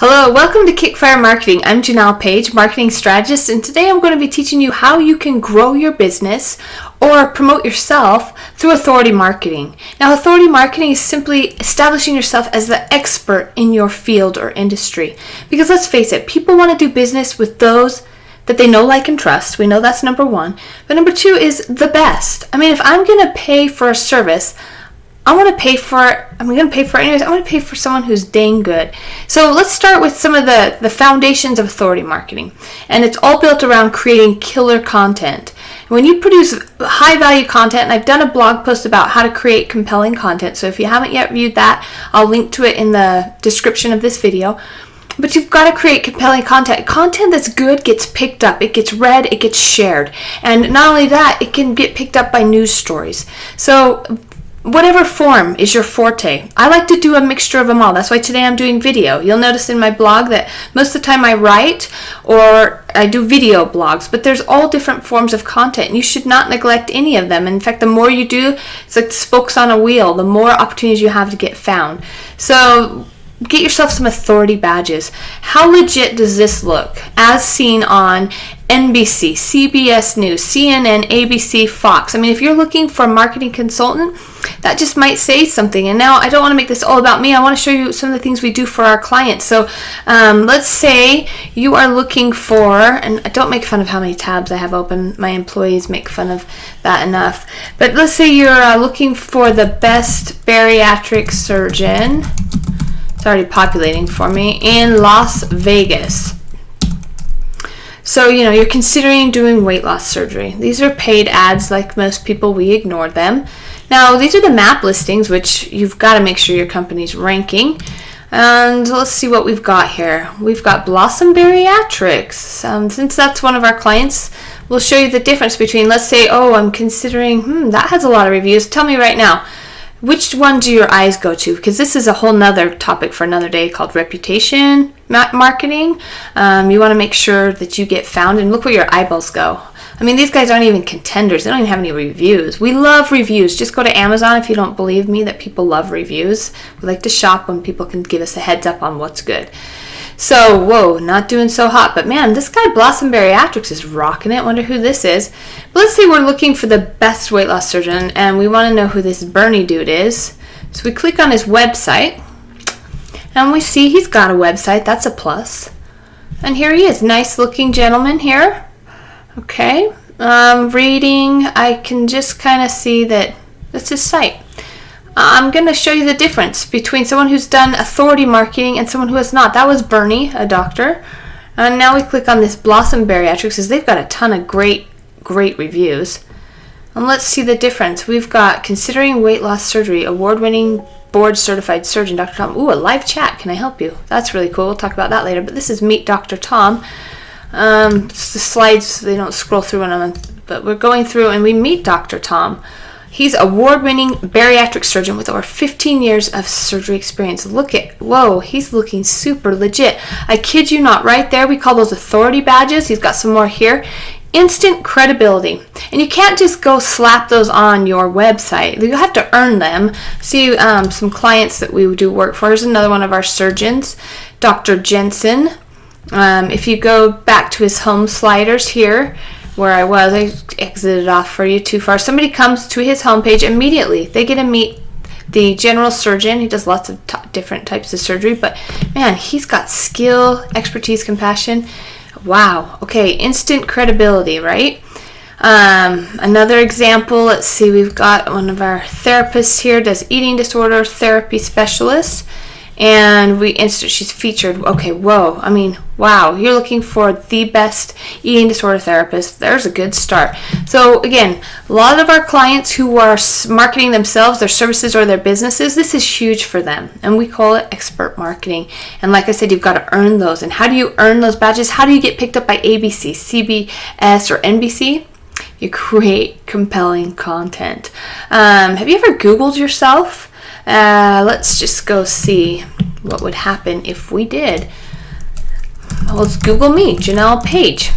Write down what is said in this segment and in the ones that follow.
Hello, welcome to KickFire Marketing. I'm Janelle Page, marketing strategist, and today I'm going to be teaching you how you can grow your business or promote yourself through authority marketing. Now, authority marketing is simply establishing yourself as the expert in your field or industry. Because let's face it, people want to do business with those that they know, like, and trust. We know that's number one. But number two is the best. I mean, if I'm going to pay for a service, I'm going to pay for it anyways. I'm going to pay for someone who's dang good. So let's start with some of the foundations of authority marketing. And it's all built around creating killer content. When you produce high value content, and I've done a blog post about how to create compelling content. So if you haven't yet viewed that, I'll link to it in the description of this video. But you've got to create compelling content. Content that's good gets picked up. It gets read. It gets shared. And not only that, it can get picked up by news stories. So whatever form is your forte. I like to do a mixture of them all. That's why today I'm doing video. You'll notice in my blog that most of the time I write or I do video blogs, but there's all different forms of content, and you should not neglect any of them. In fact, the more you do, it's like spokes on a wheel, the more opportunities you have to get found. So get yourself some authority badges. How legit does this look as seen on NBC, CBS News, CNN, ABC, Fox? I mean, if you're looking for a marketing consultant, that just might say something. And now I don't want to make this all about me. I want to show you some of the things we do for our clients. So let's say you are looking for, and don't make fun of how many tabs I have open. My employees make fun of that enough. But let's say you're looking for the best bariatric surgeon. It's already populating for me in Las Vegas. So, you're considering doing weight loss surgery. These are paid ads. Like most people, we ignore them. Now, these are the map listings, which you've got to make sure your company's ranking. And let's see what we've got here. We've got Blossom Bariatrics. Since that's one of our clients, we'll show you the difference between, let's say, I'm considering, that has a lot of reviews. Tell me right now, which one do your eyes go to? Because this is a whole nother topic for another day called reputation marketing. You want to make sure that you get found, and look where your eyeballs go. I mean, these guys aren't even contenders. They don't even have any reviews. We love reviews. Just go to Amazon if you don't believe me that people love reviews. We like to shop when people can give us a heads up on what's good. So, not doing so hot. But man, this guy Blossom Bariatrics is rocking it. Wonder who this is. But let's say we're looking for the best weight loss surgeon, and we want to know who this Bernie dude is. So we click on his website, and we see he's got a website. That's a plus. And here he is. Nice looking gentleman here. Okay. Reading. I can just kind of see that that's his site. I'm going to show you the difference between someone who's done authority marketing and someone who has not. That was Bernie, a doctor. And now we click on this Blossom Bariatrics because they've got a ton of great reviews. And let's see the difference. We've got considering weight loss surgery, award-winning board-certified surgeon, Dr. Tom. Ooh, a live chat. Can I help you? That's really cool. We'll talk about that later. But this is Meet Dr. Tom. The slides, they don't scroll through on them, but we're going through and we meet Dr. Tom. He's award-winning bariatric surgeon with over 15 years of surgery experience. He's looking super legit. I kid you not, right there, we call those authority badges. He's got some more here. Instant credibility. And you can't just go slap those on your website. You have to earn them. See some clients that we do work for. Here's another one of our surgeons, Dr. Jensen. If you go back to his home sliders here, where I exited off for you too far. Somebody comes to his homepage immediately. They get to meet the general surgeon. He does lots of different types of surgery, but man, he's got skill, expertise, compassion. Wow. Okay, instant credibility, right? Another example, let's see, we've got one of our therapists here, does eating disorder therapy specialist. And she's featured. Okay, wow, you're looking for the best eating disorder therapist. There's a good start. So again, a lot of our clients who are marketing themselves, their services or their businesses, this is huge for them. And we call it expert marketing. And like I said, you've got to earn those. And how do you earn those badges? How do you get picked up by ABC, CBS, or NBC? You create compelling content. Have you ever Googled yourself? Let's just go see what would happen if we did. Let's Google me, Janelle Page.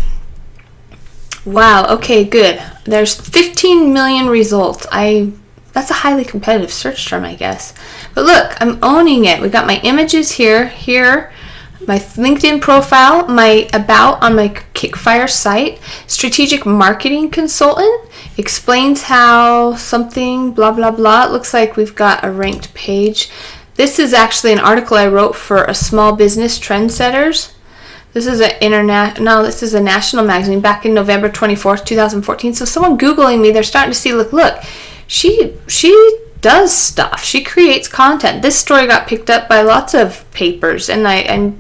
Wow, okay, good. There's 15 million results. That's a highly competitive search term, I guess. But look, I'm owning it. We got my images here. my LinkedIn profile, my about on my KickFire site, strategic marketing consultant, explains how something blah blah blah. It looks like we've got a ranked page. This is actually an article I wrote for a small business trendsetters. This is this is a national magazine back in November 24th, 2014. So someone Googling me, they're starting to see, look, she does stuff. She creates content. This story got picked up by lots of papers, and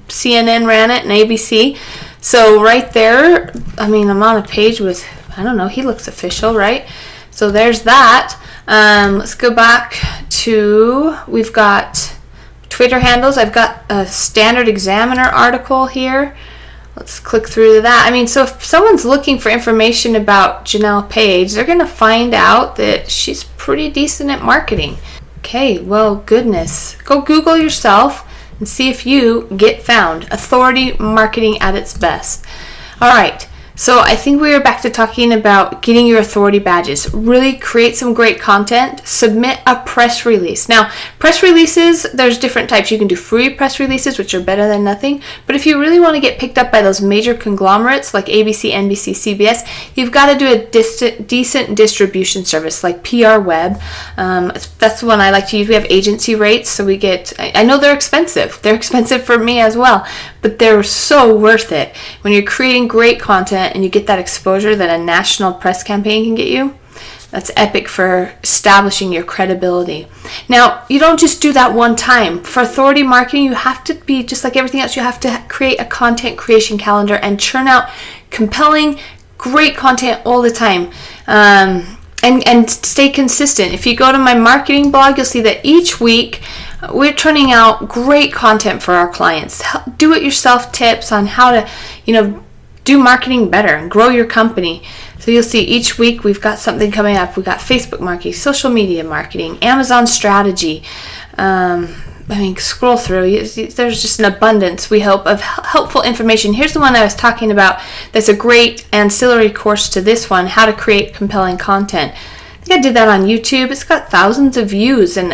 CNN ran it and ABC. So right there, I mean, I'm on a page with, I don't know, he looks official, right? So there's that. Let's go back to, we've got Twitter handles. I've got a Standard Examiner article here. Let's click through that. I mean, so if someone's looking for information about Janelle Page, they're going to find out that she's pretty decent at marketing. Okay, well, goodness. Go Google yourself and see if you get found. Authority marketing at its best. All right. So I think we are back to talking about getting your authority badges. Really create some great content. Submit a press release. Now, press releases, there's different types. You can do free press releases, which are better than nothing. But if you really want to get picked up by those major conglomerates like ABC, NBC, CBS, you've got to do a decent distribution service like PR Web. That's the one I like to use. We have agency rates, so we get, I know they're expensive. They're expensive for me as well, but they're so worth it. When you're creating great content and you get that exposure that a national press campaign can get you, that's epic for establishing your credibility. Now, you don't just do that one time. For authority marketing, you have to be, just like everything else, you have to create a content creation calendar and churn out compelling, great content all the time. And stay consistent. If you go to my marketing blog, you'll see that each week we're turning out great content for our clients. Do-it-yourself tips on how to, do marketing better and grow your company. So you'll see each week we've got something coming up. We've got Facebook marketing, social media marketing, Amazon strategy. Scroll through. There's just an abundance, we hope, of helpful information. Here's the one I was talking about that's a great ancillary course to this one, how to create compelling content. I think I did that on YouTube. It's got thousands of views. And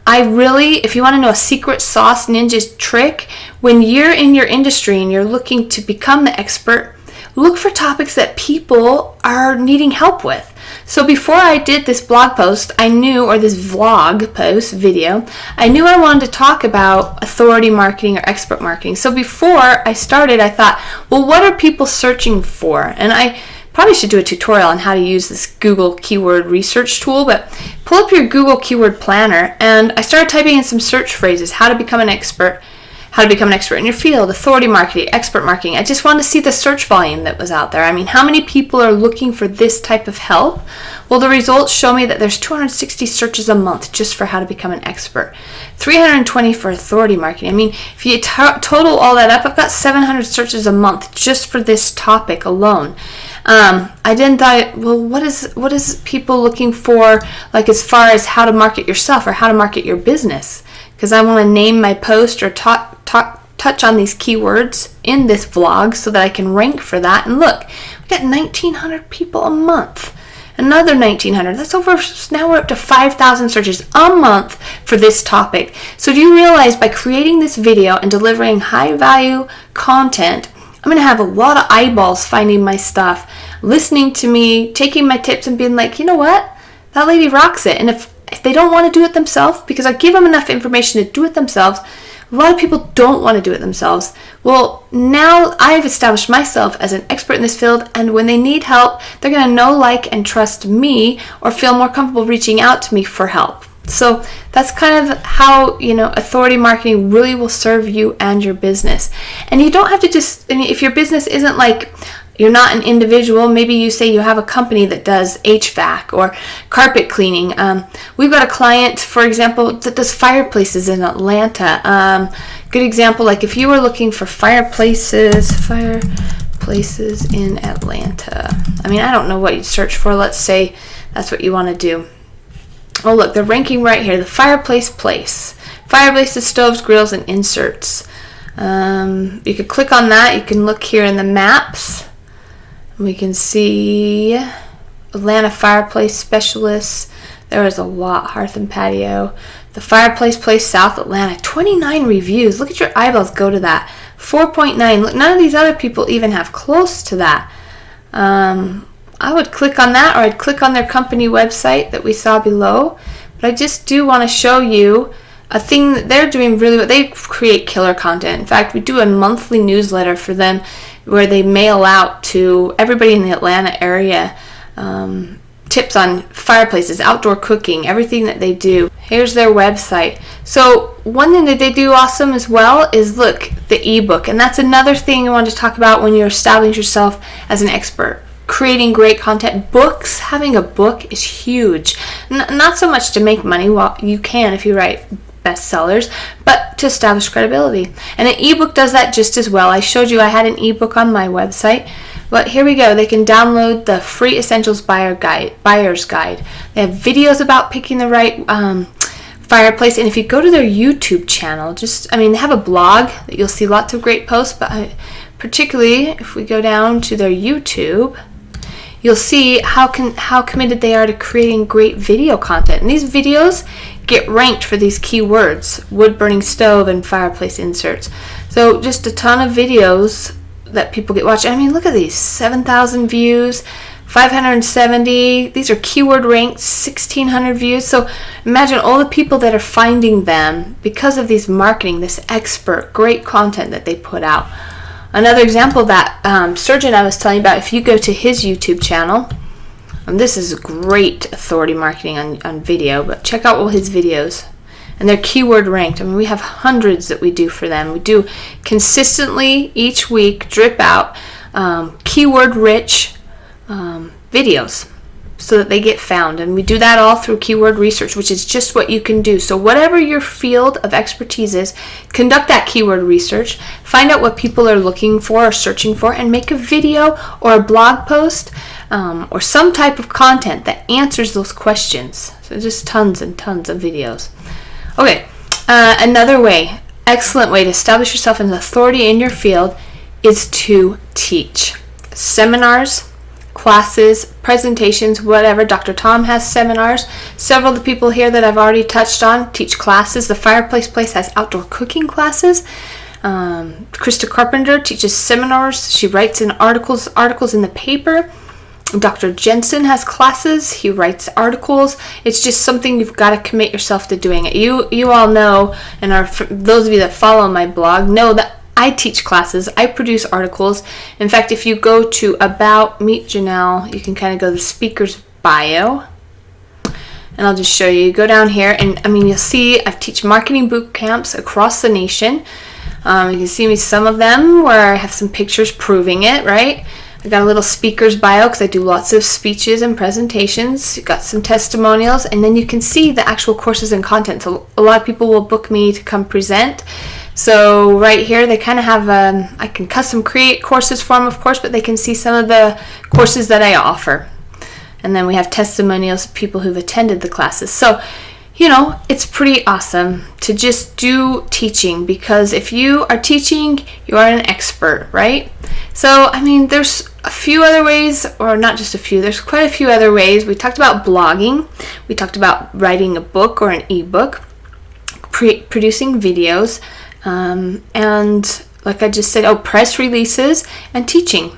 if you want to know a secret sauce ninja trick, when you're in your industry and you're looking to become the expert, look for topics that people are needing help with. So before I did this blog post, this vlog post video, I knew I wanted to talk about authority marketing or expert marketing. So before I started, I thought, well, what are people searching for? And I probably should do a tutorial on how to use this Google keyword research tool, but pull up your Google keyword planner, and I started typing in some search phrases: how to become an expert in your field, authority marketing, expert marketing. I just wanted to see the search volume that was out there. How many people are looking for this type of help? Well, the results show me that there's 260 searches a month just for how to become an expert, 320 for authority marketing. If you total all that up, I've got 700 searches a month just for this topic alone. I then thought, well, what is people looking for, like as far as how to market yourself or how to market your business? Because I want to name my post or touch on these keywords in this vlog so that I can rank for that. And look, we got 1,900 people a month. Another 1,900. That's now we're up to 5,000 searches a month for this topic. So do you realize by creating this video and delivering high value content, I'm going to have a lot of eyeballs finding my stuff, listening to me, taking my tips and being like, you know what? That lady rocks it. And if they don't want to do it themselves, because I give them enough information to do it themselves, a lot of people don't want to do it themselves. Well, now I've established myself as an expert in this field, and when they need help, they're going to know, like, and trust me or feel more comfortable reaching out to me for help. So that's kind of how, authority marketing really will serve you and your business. And you don't have to if your business isn't like, you're not an individual, maybe you say you have a company that does HVAC or carpet cleaning. We've got a client, for example, that does fireplaces in Atlanta. Good example, like if you were looking for fireplaces in Atlanta. I don't know what you'd search for. Let's say that's what you want to do. Oh, look, they're ranking right here. The fireplaces, stoves, grills, and inserts. You could click on that. You can look here in the maps. We can see Atlanta fireplace specialists. There is a lot. Hearth and patio, The Fireplace Place, South Atlanta, 29 reviews. Look at your eyeballs go to that. 4.9. None of these other people even have close to that. I would click on that, or I'd click on their company website that we saw below. But I just do want to show you a thing that they're doing really well. They create killer content. In fact, we do a monthly newsletter for them where they mail out to everybody in the Atlanta area tips on fireplaces, outdoor cooking, everything that they do. Here's their website. So one thing that they do awesome as well is, look, the ebook. And that's another thing I wanted to talk about when you're establishing yourself as an expert. Creating great content. Books, having a book is huge. Not so much to make money, well, you can if you write bestsellers, but to establish credibility. And an ebook does that just as well. I showed you I had an ebook on my website, but here we go. They can download the free Essentials Buyer's Guide. They have videos about picking the right fireplace, and if you go to their YouTube channel, they have a blog that you'll see lots of great posts, but particularly if we go down to their YouTube, you'll see how committed they are to creating great video content. And these videos get ranked for these keywords: wood burning stove and fireplace inserts. So just a ton of videos that people get watched. I mean, look at these, 7,000 views, 570. These are keyword ranked, 1,600 views. So imagine all the people that are finding them because of these marketing, this expert, great content that they put out. Another example, that surgeon I was telling you about, if you go to his YouTube channel, this is great authority marketing on video, but check out all his videos. And they're keyword ranked. I mean, we have hundreds that we do for them. We do consistently each week, drip out keyword rich videos so that they get found. And we do that all through keyword research, which is just what you can do. So whatever your field of expertise is, conduct that keyword research, find out what people are looking for or searching for, and make a video or a blog post or some type of content that answers those questions. So just tons and tons of videos. Okay, another way, excellent way to establish yourself as an authority in your field is to teach. Seminars, classes, presentations, whatever. Dr. Tom has seminars. Several of the people here that I've already touched on teach classes. The Fireplace Place has outdoor cooking classes. Krista Carpenter teaches seminars. She writes in articles in the paper. Dr. Jensen has classes. He writes articles. It's just something you've got to commit yourself to doing it. You all know, and those of you that follow my blog know that I teach classes. I produce articles. In fact, if you go to About Meet Janelle, you can kind of go to the speaker's bio. And I'll just show you. You go down here, and you'll see I teach marketing boot camps across the nation. You can see me some of them where I have some pictures proving it, right? I got a little speaker's bio because I do lots of speeches and presentations. Got some testimonials, and then you can see the actual courses and content. So a lot of people will book me to come present. So right here, they kind of have, I can custom create courses for them, of course, but they can see some of the courses that I offer. And then we have testimonials of people who've attended the classes. So, it's pretty awesome to just do teaching, because if you are teaching, you are an expert, right? So, there's a few other ways, or not just a few, there's quite a few other ways. We talked about blogging. We talked about writing a book or an ebook, producing videos, and like I just said, press releases and teaching.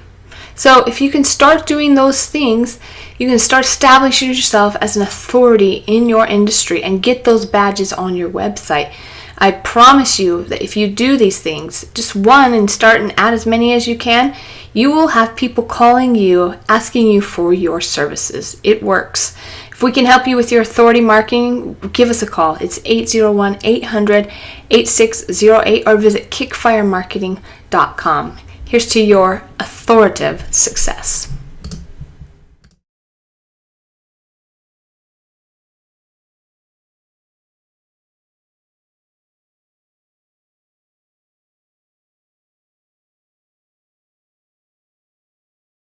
So if you can start doing those things, you can start establishing yourself as an authority in your industry and get those badges on your website. I promise you that if you do these things, just one, and start and add as many as you can, you will have people calling you, asking you for your services. It works. If we can help you with your authority marketing, give us a call. It's 801-800-8608 or visit KickFireMarketing.com. Here's to your authoritative success.